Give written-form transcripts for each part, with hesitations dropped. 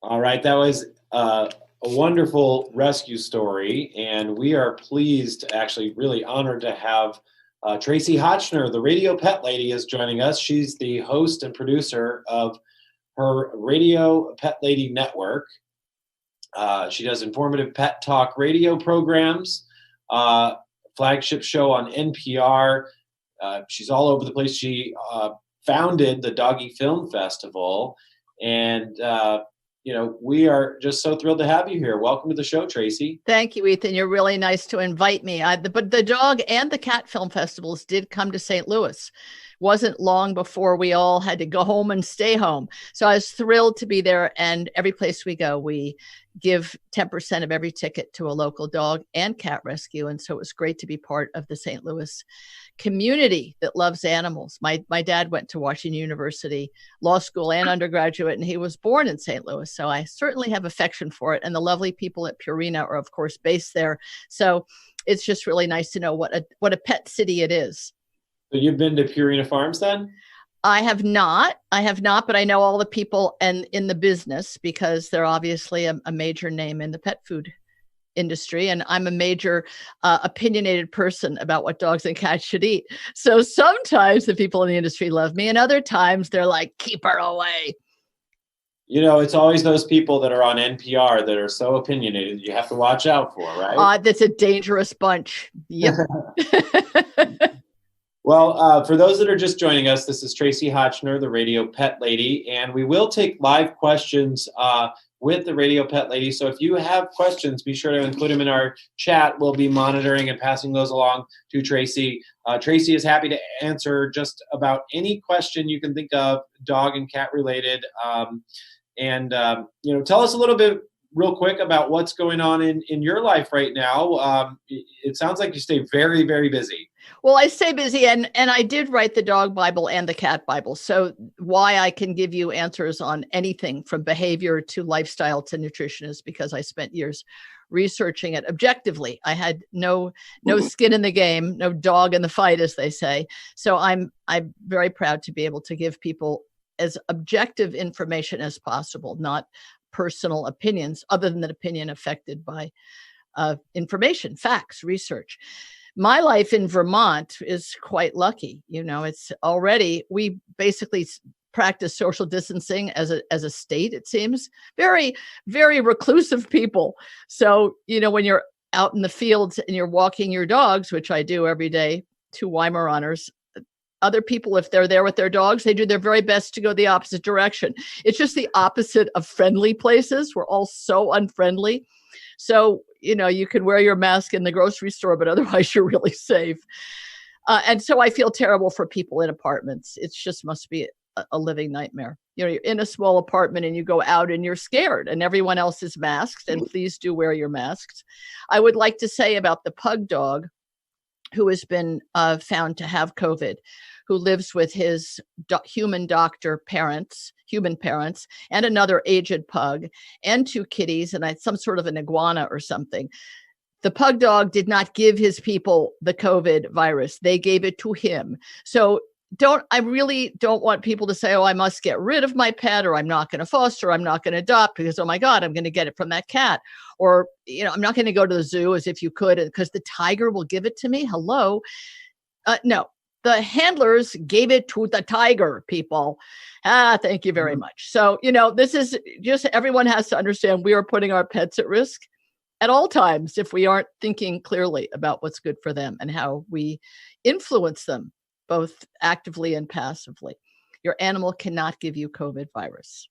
All right, that was a wonderful rescue story, and we are pleased, actually really honored to have Tracie Hotchner, the radio pet lady, is joining us. She's the host and producer of her Radio Pet Lady Network. She does informative pet talk radio programs, flagship show on NPR. She's all over the place. She founded the Doggy Film Festival, and we are just so thrilled to have you here. Welcome to the show, Tracie. Thank you, Ethan. You're really nice to invite me. But the dog and the cat film festivals did come to St. Louis. Wasn't long before we all had to go home and stay home. So I was thrilled to be there. And every place we go, we give 10% of every ticket to a local dog and cat rescue. And so it was great to be part of the St. Louis community that loves animals. My dad went to Washington University law school and undergraduate, and he was born in St. Louis. So I certainly have affection for it. And the lovely people at Purina are, of course, based there. So it's just really nice to know what a pet city it is. So you've been to Purina Farms then? I have not, but I know all the people and in the business because they're obviously a major name in the pet food industry. And I'm a major opinionated person about what dogs and cats should eat. So sometimes the people in the industry love me and other times they're like, keep her away. It's always those people that are on NPR that are so opinionated you have to watch out for, right? That's a dangerous bunch. Yep. Well, for those that are just joining us, this is Tracie Hotchner, the Radio Pet Lady, and we will take live questions with the Radio Pet Lady. So if you have questions, be sure to include them in our chat. We'll be monitoring and passing those along to Tracie. Tracie is happy to answer just about any question you can think of, dog and cat related. Tell us a little bit real quick about what's going on in your life right now. It sounds like you stay very, very busy. Well, I stay busy, and I did write the dog Bible and the cat Bible. So why I can give you answers on anything from behavior to lifestyle to nutrition is because I spent years researching it objectively. I had no skin in the game, no dog in the fight, as they say. So I'm very proud to be able to give people as objective information as possible, not personal opinions, other than an opinion affected by information, facts, research. My life in Vermont is quite lucky. It's already, we basically practice social distancing as a state, it seems. Very, very reclusive people. So, when you're out in the fields and you're walking your dogs, which I do every day, 2 Weimaraners, other people, if they're there with their dogs, they do their very best to go the opposite direction. It's just the opposite of friendly places. We're all so unfriendly. So, you can wear your mask in the grocery store, but otherwise you're really safe. And so I feel terrible for people in apartments. It just must be a living nightmare. You're in a small apartment and you go out and you're scared and everyone else is masked, and please do wear your masks. I would like to say about the pug dog who has been found to have COVID, who lives with his human parents, and another aged pug, and 2 kitties, and some sort of an iguana or something. The pug dog did not give his people the COVID virus. They gave it to him. So I really don't want people to say, oh, I must get rid of my pet, or I'm not going to foster, or I'm not going to adopt because, oh my God, I'm going to get it from that cat. Or, I'm not going to go to the zoo as if you could, because the tiger will give it to me. Hello. No. The handlers gave it to the tiger, people. Thank you very much. So, this is just, everyone has to understand we are putting our pets at risk at all times if we aren't thinking clearly about what's good for them and how we influence them, both actively and passively. Your animal cannot give you COVID virus.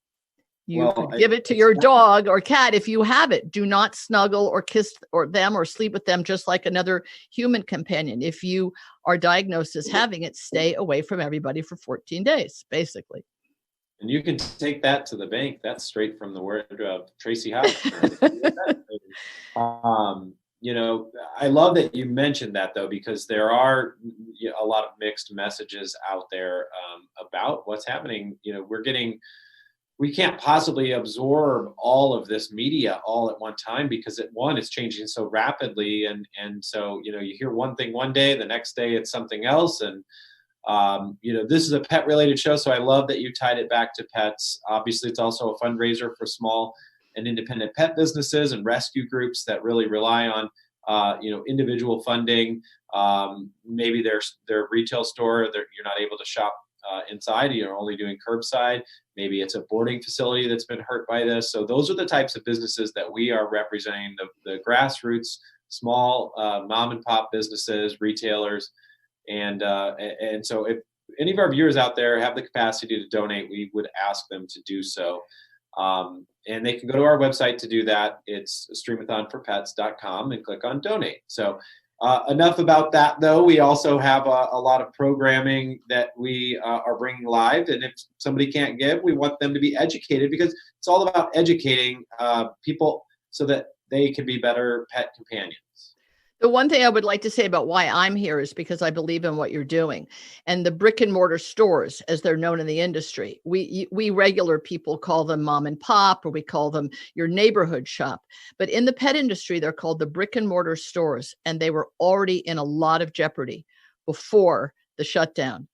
You could give it to your dog or cat if you have it. Do not snuggle or kiss them or sleep with them just like another human companion. If you are diagnosed as having it, stay away from everybody for 14 days, basically. And you can take that to the bank. That's straight from the word of Tracie House. I love that you mentioned that, though, because there are a lot of mixed messages out there about what's happening. We can't possibly absorb all of this media all at one time because it's changing so rapidly. And so, you hear one thing one day, the next day it's something else. And This is a pet related show, so I love that you tied it back to pets. Obviously, it's also a fundraiser for small and independent pet businesses and rescue groups that really rely on individual funding. Maybe their retail store, you're not able to shop inside, you're only doing curbside. Maybe it's a boarding facility that's been hurt by this. So those are the types of businesses that we are representing, the grassroots, small mom and pop businesses, retailers. And so if any of our viewers out there have the capacity to donate, we would ask them to do so. And they can go to our website to do that. It's streamathonforpets.com and click on donate. So enough about that, though. We also have a lot of programming that we are bringing live. And if somebody can't give, we want them to be educated, because it's all about educating people so that they can be better pet companions. The one thing I would like to say about why I'm here is because I believe in what you're doing. And the brick and mortar stores, as they're known in the industry, we regular people call them mom and pop, or we call them your neighborhood shop. But in the pet industry, they're called the brick and mortar stores. And they were already in a lot of jeopardy before the shutdown,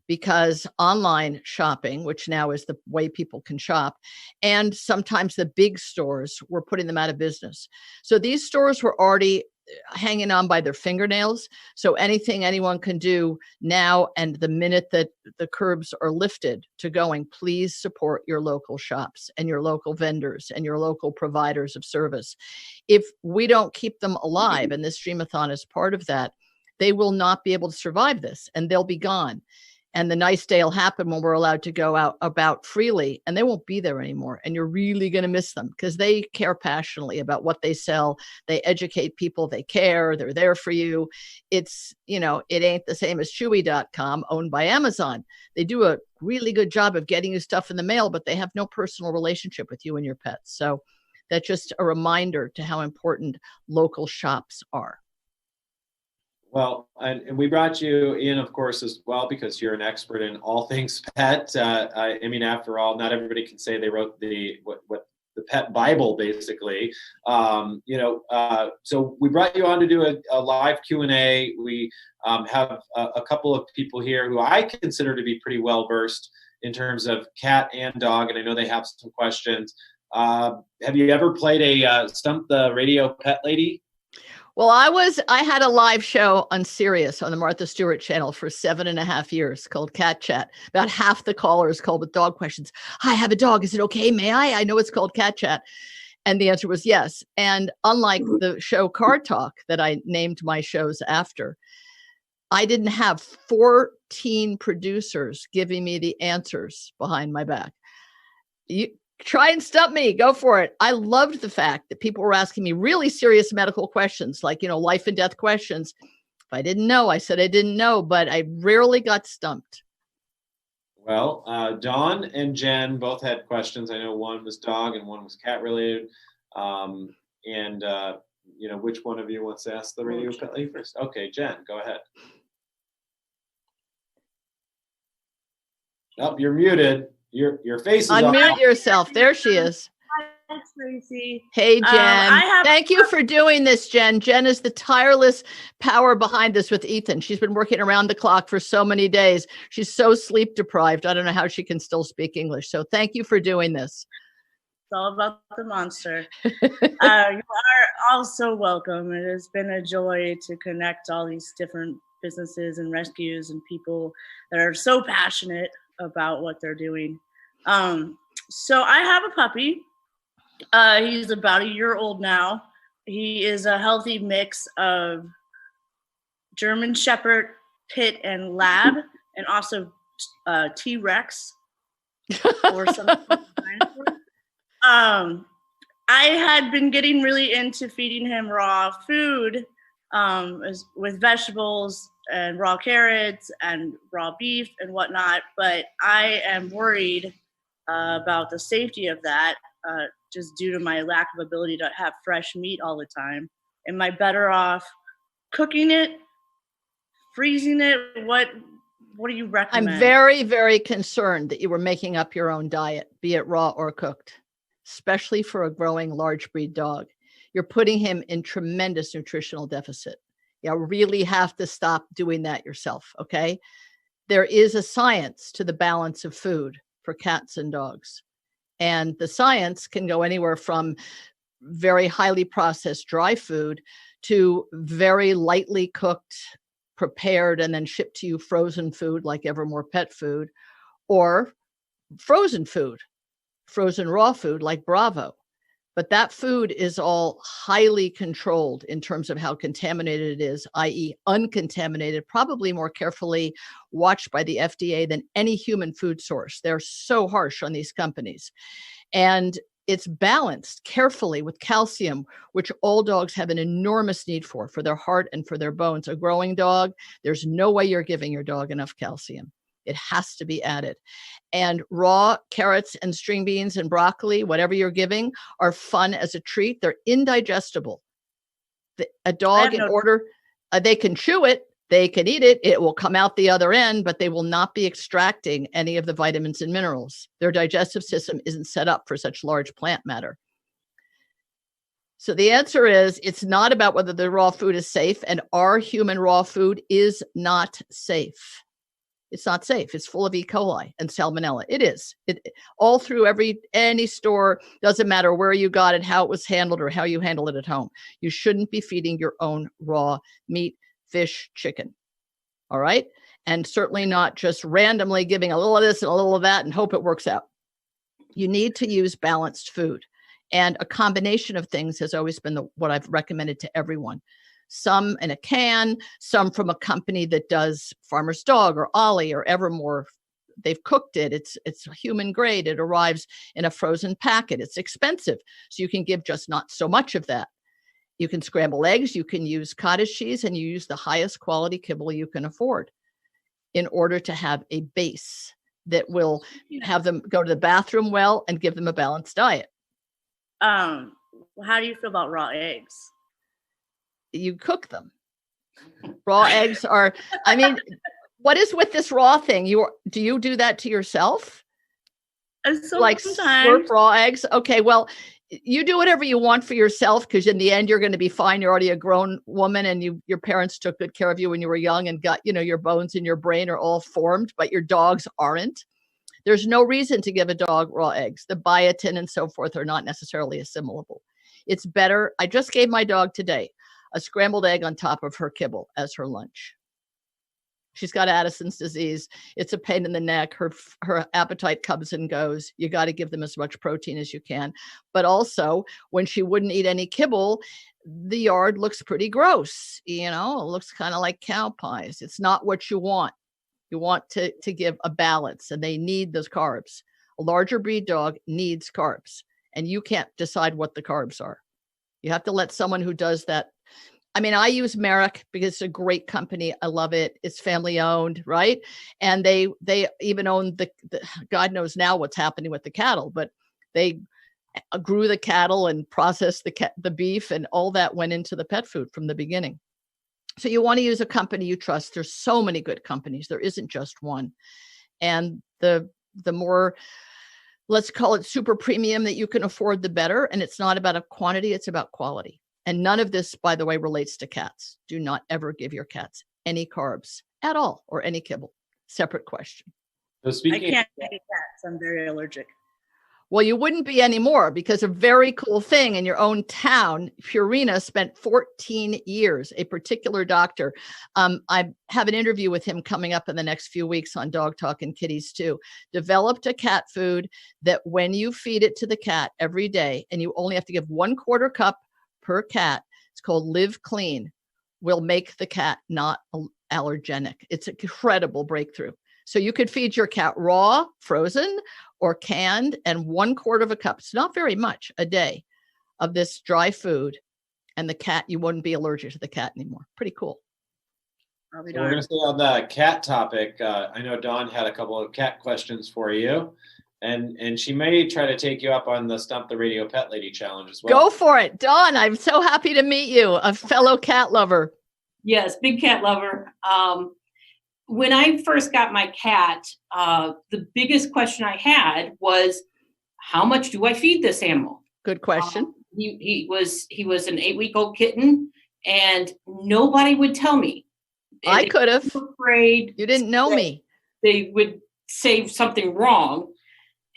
because online shopping, which now is the way people can shop, and sometimes the big stores were putting them out of business. So these stores were already hanging on by their fingernails. So anything anyone can do now, and the minute that the curbs are lifted, to going, please support your local shops and your local vendors and your local providers of service. If we don't keep them alive, and this Streamathon is part of that, they will not be able to survive this, and they'll be gone. And the nice day will happen when we're allowed to go out about freely, and they won't be there anymore. And you're really going to miss them, because they care passionately about what they sell. They educate people. They care. They're there for you. It's, it ain't the same as Chewy.com, owned by Amazon. They do a really good job of getting you stuff in the mail, but they have no personal relationship with you and your pets. So that's just a reminder to how important local shops are. Well, and we brought you in, of course, as well, because you're an expert in all things pet. I mean, after all, not everybody can say they wrote the pet Bible, basically. So we brought you on to do a live Q&A. We have a couple of people here who I consider to be pretty well versed in terms of cat and dog, and I know they have some questions. Have you ever played a Stump the Radio Pet Lady? Well, I had a live show on Sirius on the Martha Stewart channel for 7.5 years called Cat Chat. About half the callers called with dog questions. I have a dog. Is it okay? May I? I know it's called Cat Chat. And the answer was yes. And unlike the show Car Talk that I named my shows after, I didn't have 14 producers giving me the answers behind my back. You try and stump me. Go for it. I loved the fact that people were asking me really serious medical questions, like, life and death questions. If I didn't know, I said I didn't know, but I rarely got stumped. Well, Dawn and Jen both had questions. I know one was dog and one was cat related. Which one of you wants to ask the radio pet lady first? Okay, Jen, go ahead. Oh, you're muted. Your face is unmute yourself. There she is. Hi, Tracie. Hey, Jen. Thank you for doing this, Jen. Jen is the tireless power behind this with Ethan. She's been working around the clock for so many days. She's so sleep deprived. I don't know how she can still speak English. So thank you for doing this. It's all about the monster. You are also welcome. It has been a joy to connect all these different businesses and rescues and people that are so passionate about what they're doing. So I have a puppy. He's about a year old now. He is a healthy mix of German Shepherd, Pit, and Lab, and also T-Rex or something. I had been getting really into feeding him raw food with vegetables and raw carrots and raw beef and whatnot, but I am worried about the safety of that just due to my lack of ability to have fresh meat all the time. Am I better off cooking it, freezing it? What do you recommend? I'm very, very concerned that you were making up your own diet, be it raw or cooked, especially for a growing large breed dog. You're putting him in tremendous nutritional deficit. You really have to stop doing that yourself, okay? there is a science to the balance of food for cats and dogs. And the science can go anywhere from very highly processed dry food to very lightly cooked, prepared, and then shipped to you frozen food like Evermore Pet Food, or frozen food, frozen raw food like Bravo. But that food is all highly controlled in terms of how contaminated it is, i.e. uncontaminated, probably more carefully watched by the FDA than any human food source. They're so harsh on these companies. And it's balanced carefully with calcium, which all dogs have an enormous need for their heart and for their bones. A growing dog, there's no way you're giving your dog enough calcium. It has to be added. And raw carrots and string beans and broccoli, whatever you're giving, are fun as a treat. They're indigestible. A dog, they can chew it, they can eat it, it will come out the other end, but they will not be extracting any of the vitamins and minerals. Their digestive system isn't set up for such large plant matter. So the answer is, it's not about whether the raw food is safe, and our human raw food is not safe. It's not safe. It's full of E. coli and salmonella. It is. All through any store, doesn't matter where you got it, how it was handled, or how you handle it at home. You shouldn't be feeding your own raw meat, fish, chicken. All right? And certainly not just randomly giving a little of this and a little of that and hope it works out. You need to use balanced food. And a combination of things has always been what I've recommended to everyone. Some in a can, some from a company that does Farmer's Dog or Ollie or Evermore. They've cooked it. It's human grade. It arrives in a frozen packet. It's expensive, so you can give just not so much of that. You can scramble eggs. You can use cottage cheese, and you use the highest quality kibble you can afford in order to have a base that will have them go to the bathroom well and give them a balanced diet. How do you feel about raw eggs? You cook them. Raw eggs are, I mean, what is with this raw thing? Do you do that to yourself? Like slurp raw eggs? Okay, well, you do whatever you want for yourself, because in the end, you're going to be fine. You're already a grown woman, and your parents took good care of you when you were young and got, your bones in your brain are all formed, but your dogs aren't. There's no reason to give a dog raw eggs. The biotin and so forth are not necessarily assimilable. It's better. I just gave my dog today a scrambled egg on top of her kibble as her lunch. She's got Addison's disease. It's a pain in the neck. Her appetite comes and goes. You got to give them as much protein as you can. But also, when she wouldn't eat any kibble, the yard looks pretty gross. It looks kind of like cow pies. It's not what you want. You want to give a balance, and they need those carbs. A larger breed dog needs carbs, and you can't decide what the carbs are. You have to let someone who does that. I mean, I use Merrick because it's a great company. I love it. It's family owned, right? And they even own the God knows now what's happening with the cattle, but they grew the cattle and processed the beef, and all that went into the pet food from the beginning. So you want to use a company you trust. There's so many good companies. There isn't just one. And the more, let's call it super premium that you can afford, the better. And it's not about a quantity, it's about quality. And none of this, by the way, relates to cats. Do not ever give your cats any carbs at all, or any kibble. Separate question. So I can't eat cats. I'm very allergic. Well, you wouldn't be anymore, because a very cool thing in your own town, Purina spent 14 years, a particular doctor. I have an interview with him coming up in the next few weeks on Dog Talk and Kitties too. Developed a cat food that when you feed it to the cat every day, and you only have to give 1/4 cup per cat, it's called Live Clean, will make the cat not allergenic. It's an incredible breakthrough. So you could feed your cat raw, frozen, or canned, and 1/4 cup. It's not very much a day of this dry food, and the cat, you wouldn't be allergic to the cat anymore. Pretty cool. So we're going to stay on the cat topic. I know Dawn had a couple of cat questions for you, and she may try to take you up on the Stump the Radio Pet Lady challenge as well. Go for it, Dawn. I'm so happy to meet you, a fellow cat lover. Yes, big cat lover. When I first got my cat, the biggest question I had was, how much do I feed this animal? Good question. He was an 8-week-old kitten, and nobody would tell me. I could have. Afraid. You didn't know me. they would say something wrong.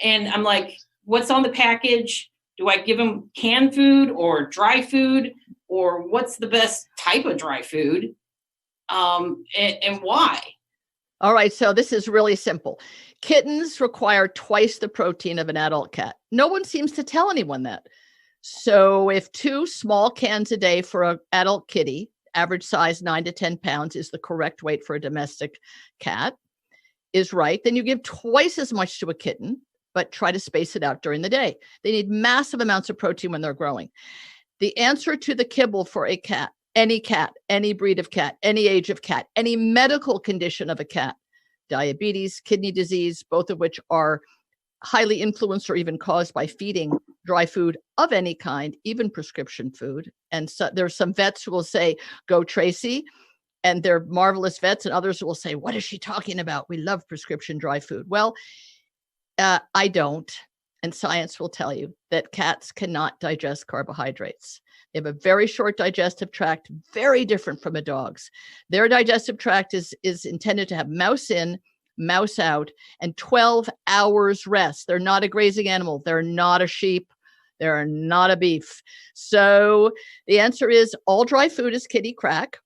And I'm like, what's on the package? Do I give them canned food or dry food? Or what's the best type of dry food? And why? All right, so this is really simple. Kittens require twice the protein of an adult cat. No one seems to tell anyone that. So if 2 small cans a day for an adult kitty, average size 9 to 10 pounds is the correct weight for a domestic cat, is right, then you give twice as much to a kitten, but try to space it out during the day. They need massive amounts of protein when they're growing. The answer to the kibble for a cat, any breed of cat, any age of cat, any medical condition of a cat, diabetes, kidney disease, both of which are highly influenced or even caused by feeding dry food of any kind, even prescription food. And so there's some vets who will say, go Tracie, and they're marvelous vets, and others will say, what is she talking about? We love prescription dry food. Well, I don't. And science will tell you that cats cannot digest carbohydrates. They have a very short digestive tract, very different from a dog's. Their digestive tract is intended to have mouse in, mouse out, and 12 hours rest. They're not a grazing animal. They're not a sheep. They're not a beef. So the answer is all dry food is kitty crack.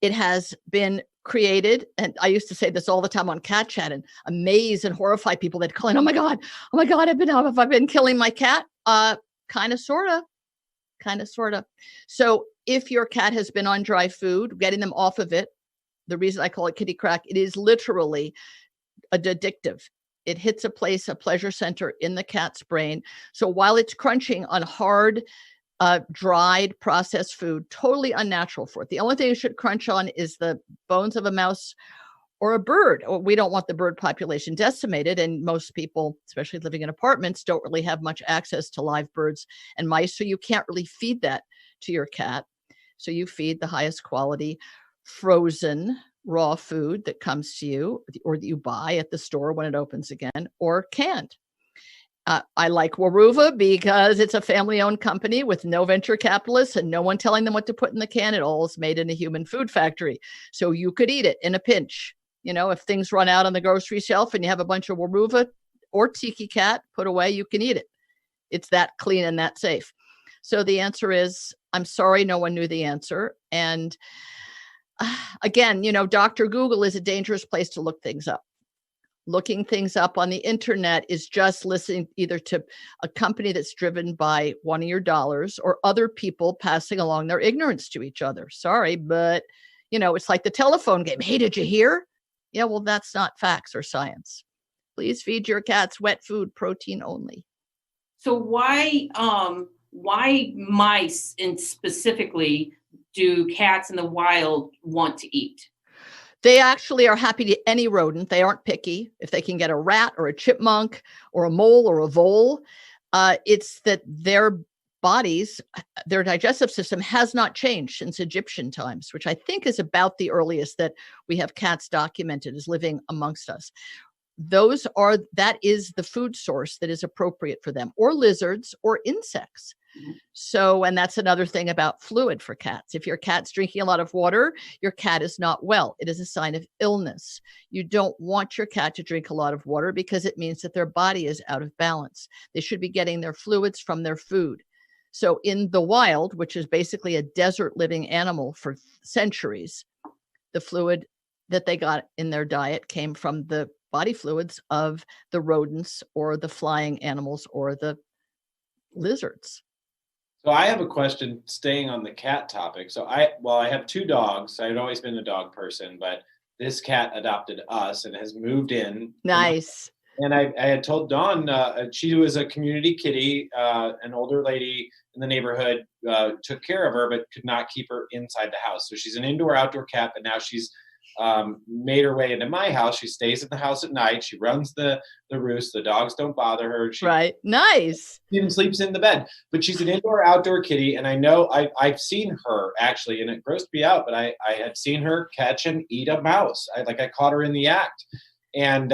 It has been created, and I used to say this all the time on Cat Chat and amaze and horrify people that call in, oh my God, have I been killing my cat? Kind of, sort of. So if your cat has been on dry food, getting them off of it, the reason I call it kitty crack, it is literally addictive. It hits a pleasure center in the cat's brain. So while it's crunching on hard, dried processed food, totally unnatural for it. The only thing you should crunch on is the bones of a mouse or a bird. We don't want the bird population decimated. And most people, especially living in apartments, don't really have much access to live birds and mice. So you can't really feed that to your cat. So you feed the highest quality frozen raw food that comes to you or that you buy at the store when it opens again, or canned. I like Waruva because it's a family-owned company with no venture capitalists and no one telling them what to put in the can. It all is made in a human food factory. So you could eat it in a pinch. You know, if things run out on the grocery shelf and you have a bunch of Waruva or Tiki Cat put away, you can eat it. It's that clean and that safe. So the answer is, I'm sorry, no one knew the answer. And again, Dr. Google is a dangerous place to look things up. Looking things up on the internet is just listening either to a company that's driven by one of your dollars or other people passing along their ignorance to each other. Sorry, but it's like the telephone game. Hey, did you hear? Yeah, well, that's not facts or science. Please feed your cats wet food, protein only. So why mice and specifically do cats in the wild want to eat? They actually are happy to eat any rodent. They aren't picky. If they can get a rat or a chipmunk or a mole or a vole, it's that their bodies, their digestive system has not changed since Egyptian times, which I think is about the earliest that we have cats documented as living amongst us. That is the food source that is appropriate for them, or lizards or insects. So, and that's another thing about fluid for cats. If your cat's drinking a lot of water, your cat is not well. It is a sign of illness. You don't want your cat to drink a lot of water because it means that their body is out of balance. They should be getting their fluids from their food. So in the wild, which is basically a desert living animal for centuries, the fluid that they got in their diet came from the body fluids of the rodents or the flying animals or the lizards. So I have a question staying on the cat topic. So I have 2 dogs. I've always been a dog person, but this cat adopted us and has moved in. Nice. And I had told Dawn, she was a community kitty, an older lady in the neighborhood took care of her, but could not keep her inside the house. So she's an indoor-outdoor cat, but now she's made her way into my house. She stays in the house at night. She runs the roost. The dogs don't bother her. Right. Nice. She even sleeps in the bed. But she's an indoor-outdoor kitty, and I know I've seen her, actually, and it grossed me out, but I had seen her catch and eat a mouse. I caught her in the act. And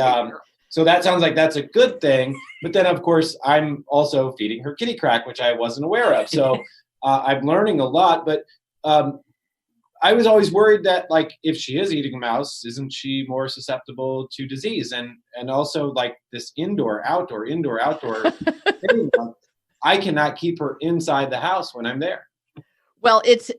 so that sounds like that's a good thing. But then, of course, I'm also feeding her kitty crack, which I wasn't aware of. So I'm learning a lot. But I was always worried that, like, if she is eating a mouse, isn't she more susceptible to disease? And also, like, this indoor, outdoor thing, I cannot keep her inside the house when I'm there. Well, it's,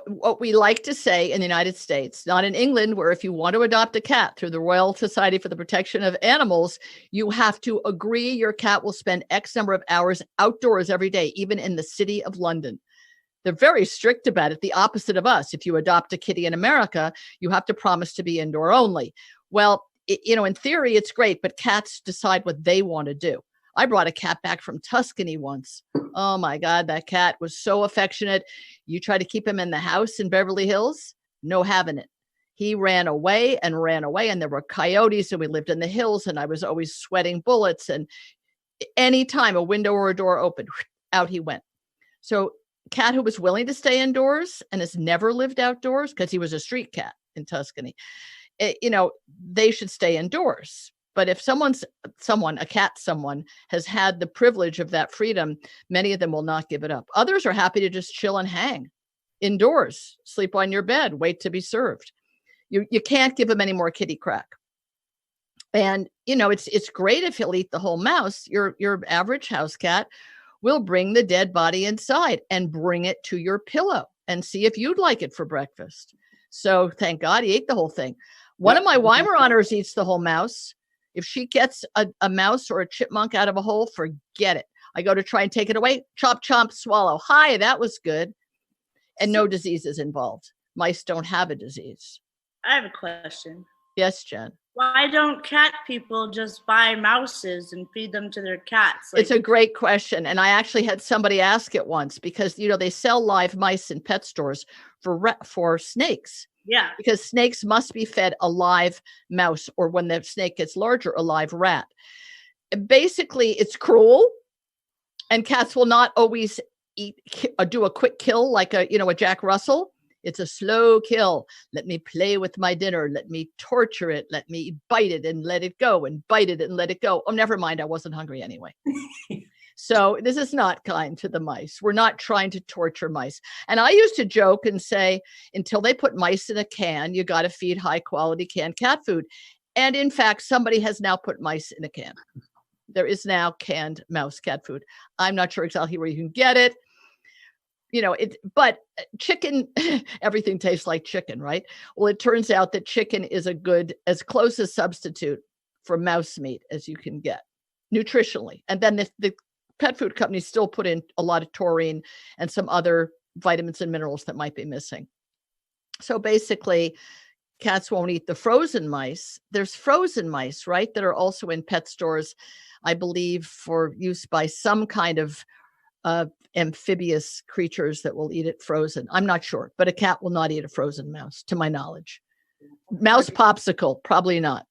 what we like to say in the United States, not in England, where if you want to adopt a cat through the Royal Society for the Protection of Animals, you have to agree your cat will spend X number of hours outdoors every day, even in the city of London. They're very strict about it, the opposite of us. If you adopt a kitty in America, you have to promise to be indoor only. Well, in theory, it's great, but cats decide what they want to do. I brought a cat back from Tuscany once. Oh my God, that cat was so affectionate. You try to keep him in the house in Beverly Hills, no having it. He ran away, and there were coyotes, and we lived in the hills, and I was always sweating bullets. And anytime a window or a door opened, out he went. So cat who was willing to stay indoors and has never lived outdoors, because he was a street cat in Tuscany, they should stay indoors. But if someone has had the privilege of that freedom, many of them will not give it up. Others are happy to just chill and hang indoors, sleep on your bed, wait to be served. You can't give him any more kitty crack. And, it's great if he'll eat the whole mouse. Your average house cat will bring the dead body inside and bring it to your pillow and see if you'd like it for breakfast. So thank God he ate the whole thing. One of my Weimaraners eats the whole mouse. If she gets a mouse or a chipmunk out of a hole, forget it. I go to try and take it away. Chomp, chomp, swallow. Hi, that was good. And no diseases involved. Mice don't have a disease. I have a question. Yes, Jen. Why don't cat people just buy mouses and feed them to their cats? It's a great question. And I actually had somebody ask it once, because, they sell live mice in pet stores for snakes. Yeah. Because snakes must be fed a live mouse, or when the snake gets larger, a live rat. Basically, it's cruel, and cats will not always do a quick kill like a Jack Russell. It's a slow kill. Let me play with my dinner. Let me torture it. Let me bite it and let it go, and bite it and let it go. Oh, never mind. I wasn't hungry anyway. So this is not kind to the mice. We're not trying to torture mice. And I used to joke and say, until they put mice in a can, you got to feed high quality canned cat food. And in fact, somebody has now put mice in a can. There is now canned mouse cat food. I'm not sure exactly where you can get it. But chicken, everything tastes like chicken, right? Well, it turns out that chicken is as close a substitute for mouse meat as you can get nutritionally. And then the pet food companies still put in a lot of taurine and some other vitamins and minerals that might be missing. So basically, cats won't eat the frozen mice. There's frozen mice, right, that are also in pet stores, I believe, for use by some kind of amphibious creatures that will eat it frozen. I'm not sure, but a cat will not eat a frozen mouse, to my knowledge. Mouse popsicle, probably not.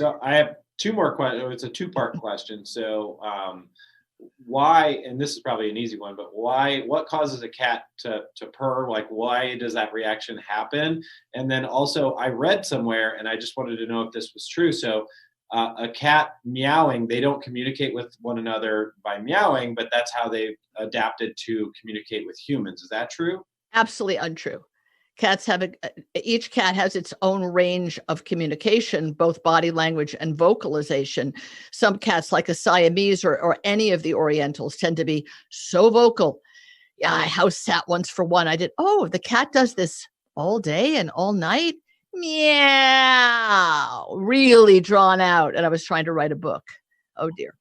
So I have two more questions. It's a two-part question. So why, and this is probably an easy one, but what causes a cat to purr? Like, why does that reaction happen? And then also, I read somewhere, and I just wanted to know if this was true. So a cat meowing, they don't communicate with one another by meowing, but that's how they adapted to communicate with humans. Is that true? Absolutely untrue. Each cat has its own range of communication, both body language and vocalization. Some cats, like a Siamese or any of the Orientals, tend to be so vocal. Yeah, I house sat once for one. The cat does this all day and all night. Meow, really drawn out. And I was trying to write a book. Oh dear.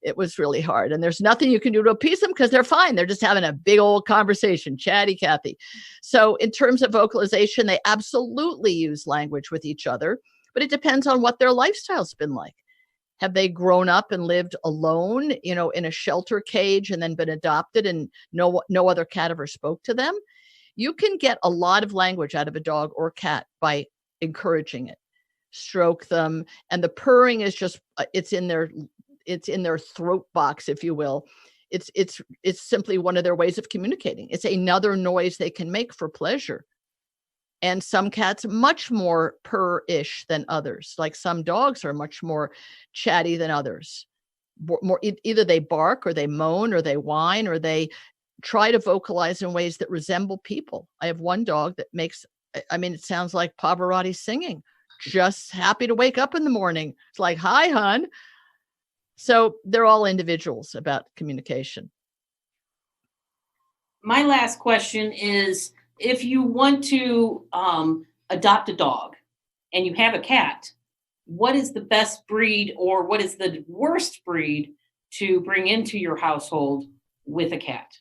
It was really hard. And there's nothing you can do to appease them, because they're fine. They're just having a big old conversation, chatty Cathy. So in terms of vocalization, they absolutely use language with each other, but it depends on what their lifestyle's been like. Have they grown up and lived alone, in a shelter cage, and then been adopted and no other cat ever spoke to them? You can get a lot of language out of a dog or cat by encouraging it. Stroke them. And the purring is just, it's in their throat box, if you will. It's simply one of their ways of communicating. It's another noise they can make for pleasure. And some cats much more purr-ish than others. Like some dogs are much more chatty than others. Either they bark or they moan or they whine or they try to vocalize in ways that resemble people. I have one dog that makes I mean, it sounds like Pavarotti singing, just happy to wake up in the morning. It's like, hi, hon. So they're all individuals about communication. My last question is, if you want to adopt a dog and you have a cat, what is the best breed or what is the worst breed to bring into your household with a cat?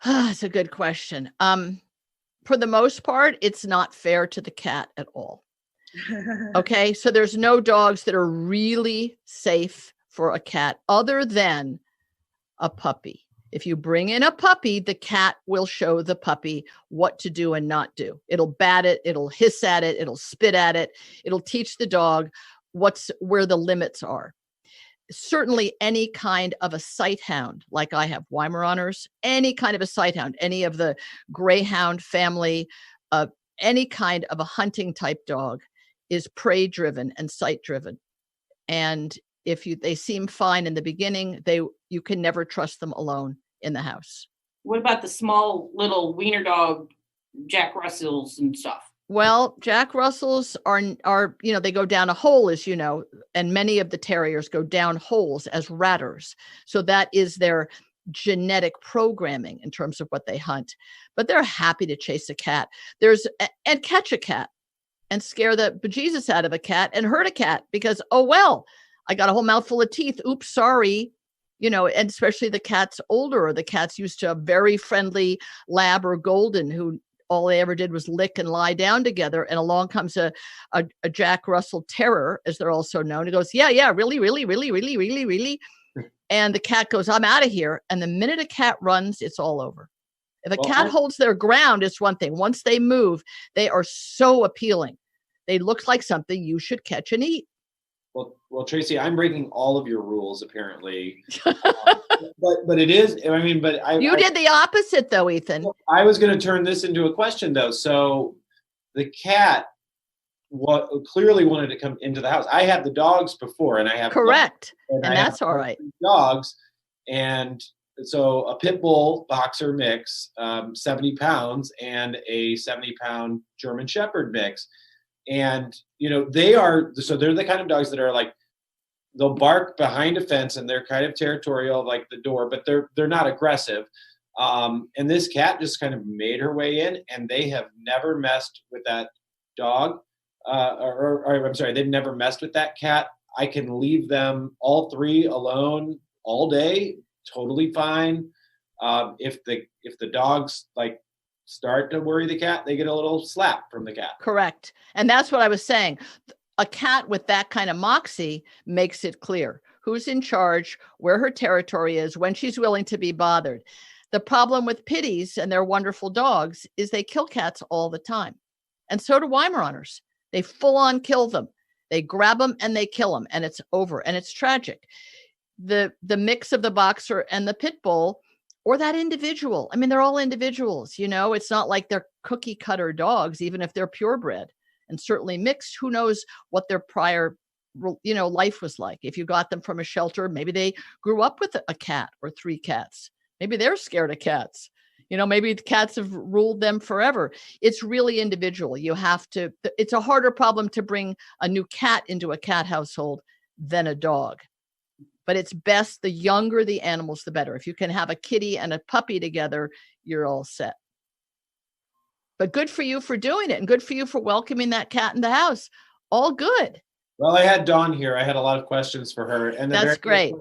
That's a good question. For the most part, it's not fair to the cat at all. Okay, so there's no dogs that are really safe for a cat other than a puppy. If you bring in a puppy, the cat will show the puppy what to do and not do. It'll bat it, it'll hiss at it, it'll spit at it, it'll teach the dog where the limits are. Certainly any kind of a sight hound, like I have Weimaraners, any kind of a sight hound, any of the greyhound family, any kind of a hunting type dog is prey driven and sight driven. And if they seem fine in the beginning, you can never trust them alone in the house. What about the small little wiener dog, Jack Russells and stuff? Well, Jack Russells are they go down a hole, as you know, and many of the terriers go down holes as ratters. So that is their genetic programming in terms of what they hunt. But they're happy to chase a cat. And catch a cat and scare the bejesus out of a cat and hurt a cat because, oh, well, I got a whole mouthful of teeth. Oops, sorry. And especially the cat's older, or the cat's used to a very friendly lab or golden who all they ever did was lick and lie down together. And along comes a Jack Russell Terrier, as they're also known. It goes, yeah, really, really, really, really, really, really. And the cat goes, I'm out of here. And the minute a cat runs, it's all over. If a cat holds their ground, it's one thing. Once they move, they are so appealing. They look like something you should catch and eat. Well, Tracie, I'm breaking all of your rules apparently, but it is. I mean, you did the opposite though, Ethan. I was going to turn this into a question though. So the cat clearly wanted to come into the house. I had the dogs before, and I have correct, and that's all right. Dogs, and so a pit bull boxer mix, 70 pounds, and a 70-pound German Shepherd mix. And, they're the kind of dogs that are like, they'll bark behind a fence and they're kind of territorial, like the door, but they're not aggressive. And this cat just kind of made her way in, and they have never messed with that dog. I'm sorry, they've never messed with that cat. I can leave them all three alone all day, totally fine. If the dogs start to worry the cat, they get a little slap from the cat. Correct. And that's what I was saying. A cat with that kind of moxie makes it clear who's in charge, where her territory is, when she's willing to be bothered. The problem with pitties and their wonderful dogs is they kill cats all the time. And so do Weimaraners. They full on kill them. They grab them and they kill them, and it's over. And it's tragic. The mix of the boxer and the pit bull, or that individual. I mean, they're all individuals, it's not like they're cookie cutter dogs, even if they're purebred and certainly mixed. Who knows what their prior, life was like. If you got them from a shelter, maybe they grew up with a cat or three cats. Maybe they're scared of cats. Maybe the cats have ruled them forever. It's really individual. It's a harder problem to bring a new cat into a cat household than a dog. But it's best, the younger the animals, the better. If you can have a kitty and a puppy together, you're all set. But good for you for doing it, and good for you for welcoming that cat in the house. All good. Well, I had Dawn here. I had a lot of questions for her. And that's great.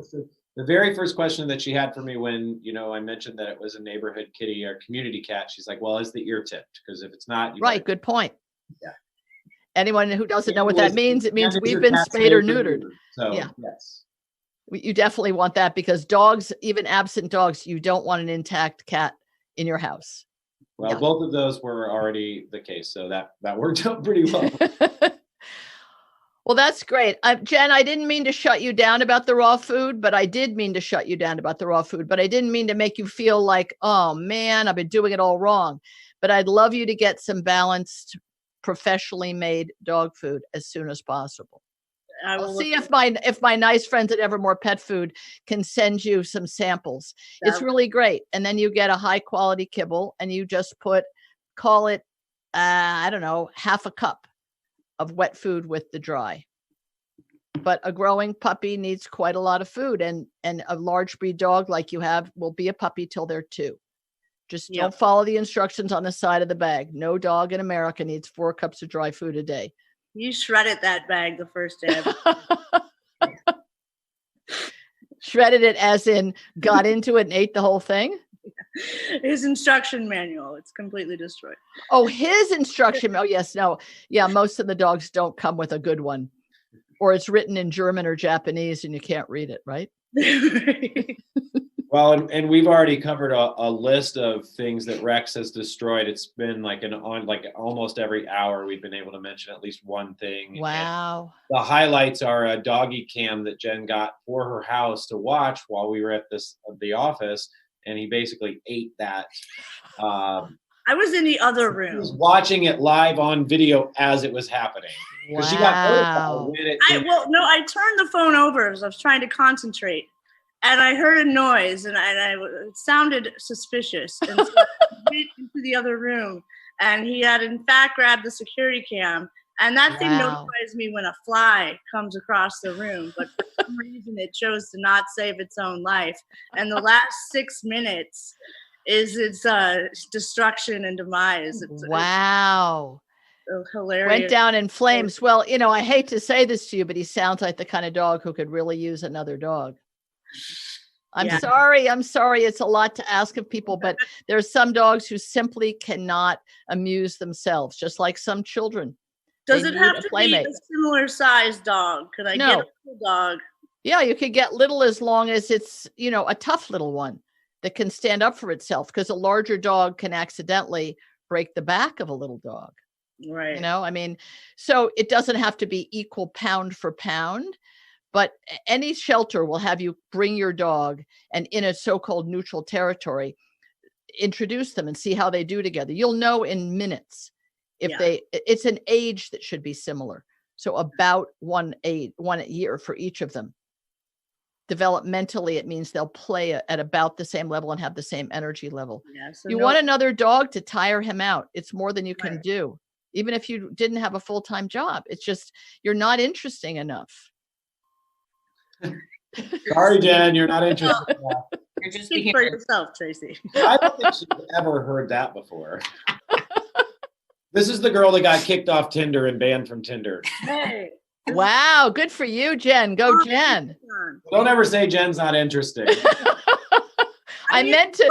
The very first question that she had for me when, I mentioned that it was a neighborhood kitty or community cat, she's like, well, is the ear tipped? Because if it's not, right, good point. Yeah. Anyone who doesn't know what that means, it means we've been spayed or neutered. So, yeah. Yes. You definitely want that, because dogs, even absent dogs, you don't want an intact cat in your house. Well, both of those were already the case, so that worked out pretty well. Well, that's great. Jen, I didn't mean to shut you down about the raw food, but I did mean to shut you down about the raw food. But I didn't mean to make you feel like, oh, man, I've been doing it all wrong. But I'd love you to get some balanced, professionally made dog food as soon as possible. I'll see if my nice friends at Evermore Pet Food can send you some samples. It's really great. And then you get a high quality kibble, and you just call it I don't know, half a cup of wet food with the dry. But a growing puppy needs quite a lot of food, and a large breed dog like you have will be a puppy till they're 2. Just don't follow the instructions on the side of the bag. No dog in America needs 4 cups of dry food a day. You shredded that bag the first day. Shredded it as in got into it and ate the whole thing? His instruction manual, it's completely destroyed. Oh, his instruction. Oh, yes. No. Yeah, most of the dogs don't come with a good one. Or it's written in German or Japanese and you can't read it, right? Well, and we've already covered a list of things that Rex has destroyed. It's been like almost every hour we've been able to mention at least one thing. Wow. And the highlights are a doggy cam that Jen got for her house to watch while we were at the office, and he basically ate that. I was in the other room. He was watching it live on video as it was happening. Wow. She got notified when it I turned the phone over as I was trying to concentrate. And I heard a noise, and it sounded suspicious. And so I went into the other room, and he had, in fact, grabbed the security cam. And that thing notifies me when a fly comes across the room. But for some reason, it chose to not save its own life. And the last 6 minutes is its destruction and demise. Wow. It's hilarious. Went down in flames. Well, I hate to say this to you, but he sounds like the kind of dog who could really use another dog. I'm sorry. It's a lot to ask of people, but there's some dogs who simply cannot amuse themselves, just like some children. Does it have to be a similar size dog? Could I get a little dog? Yeah, you could get little as long as it's, a tough little one that can stand up for itself, because a larger dog can accidentally break the back of a little dog. Right. So it doesn't have to be equal pound for pound. But any shelter will have you bring your dog and in a so-called neutral territory, introduce them and see how they do together. You'll know in minutes if it's an age that should be similar. So about 1 year for each of them. Developmentally, it means they'll play at about the same level and have the same energy level. Yeah, so you want another dog to tire him out. It's more than you can do. Even if you didn't have a full-time job, it's just, you're not interesting enough. Sorry, Jen, you're not interested. You're just speaking for yourself, Tracie. I don't think she's ever heard that before. This is the girl that got kicked off Tinder and banned from Tinder. Hey. Wow, good for you, Jen. Go, Jen. Don't ever say Jen's not interesting. I meant to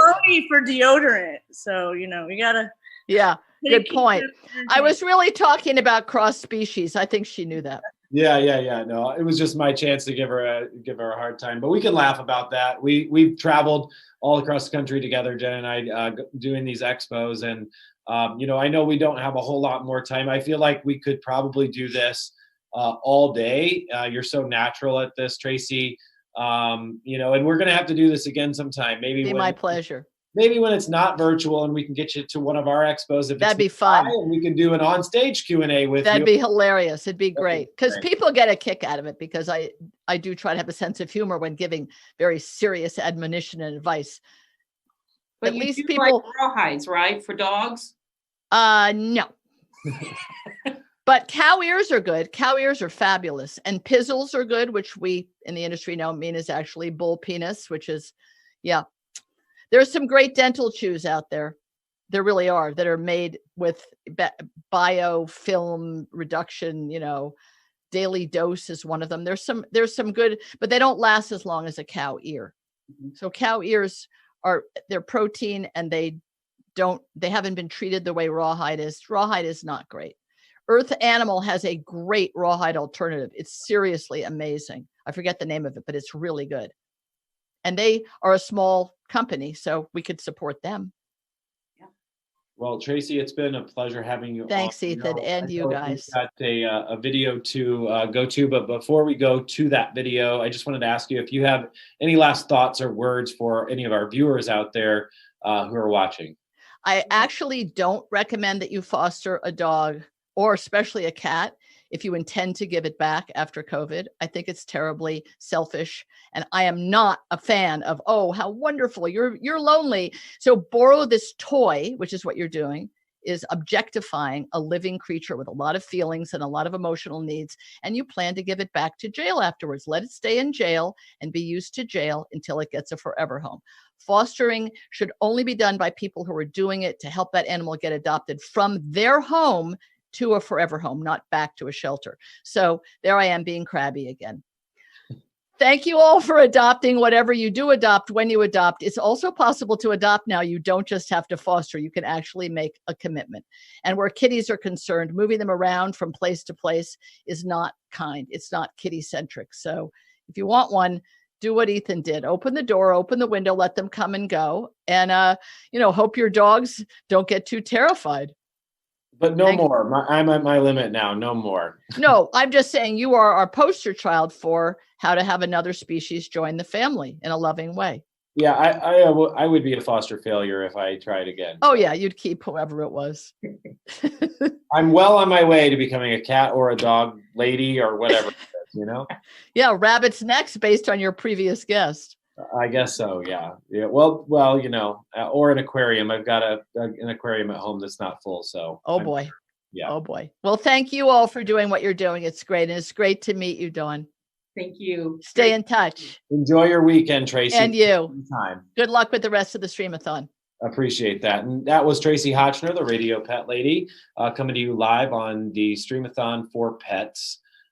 for deodorant, so we gotta. Yeah, good point. I was really talking about cross species. I think she knew that. Yeah. No, it was just my chance to give her a hard time, but we can laugh about that. We've traveled all across the country together, Jen and I, doing these expos, and I know we don't have a whole lot more time. I feel like we could probably do this all day. You're so natural at this, Tracie. And we're gonna have to do this again sometime. Maybe my pleasure. Maybe when it's not virtual and we can get you to one of our expos. That'd be fun. And we can do an on-stage Q&A with you. That'd be hilarious. It'd be great. Because people get a kick out of it, because I do try to have a sense of humor when giving very serious admonition and advice. But at you least do people like rawhides, right? For dogs? No. But cow ears are good. Cow ears are fabulous. And pizzles are good, which we in the industry now mean is actually bull penis, which is, There's some great dental chews out there. There really are, that are made with biofilm reduction, daily dose is one of them. There's some good, but they don't last as long as a cow ear. Mm-hmm. So cow ears they're protein, and they haven't been treated the way rawhide is. Rawhide is not great. Earth Animal has a great rawhide alternative. It's seriously amazing. I forget the name of it, but it's really good. And they are a small company, so we could support them. Yeah. Well, Tracie, it's been a pleasure having you. Thanks, Ethan, and you guys. We've got a video to go to, but before we go to that video, I just wanted to ask you if you have any last thoughts or words for any of our viewers out there who are watching. I actually don't recommend that you foster a dog, or especially a cat, if you intend to give it back after COVID. I think it's terribly selfish. And I am not a fan of, oh, how wonderful, you're lonely, so borrow this toy, which is what you're doing. is objectifying a living creature with a lot of feelings and a lot of emotional needs, and you plan to give it back to jail afterwards. Let it stay in jail and be used to jail until it gets a forever home. Fostering should only be done by people who are doing it to help that animal get adopted from their home to a forever home, not back to a shelter. So there I am being crabby again. Thank you all for adopting whatever you do adopt when you adopt. It's also possible to adopt now. You don't just have to foster. You can actually make a commitment. And where kitties are concerned, moving them around from place to place is not kind. It's not kitty-centric. So if you want one, do what Ethan did. Open the door, open the window, let them come and go. And, hope your dogs don't get too terrified. But no more. I'm at my limit now. No more. No, I'm just saying you are our poster child for how to have another species join the family in a loving way. Yeah, I would be a foster failure if I tried again. Oh, yeah, you'd keep whoever it was. I'm well on my way to becoming a cat or a dog lady or whatever it is, Yeah, rabbits next based on your previous guest. I guess so, yeah. Well, or an aquarium. I've got an aquarium at home that's not full, so. Oh, boy. Yeah. Oh, boy. Well, thank you all for doing what you're doing. It's great. And it's great to meet you, Dawn. Thank you. Stay in touch. Enjoy your weekend, Tracie. And you. Anytime. Good luck with the rest of the Streamathon. Appreciate that. And that was Tracie Hotchner, the radio pet lady, coming to you live on the Streamathon for Pets.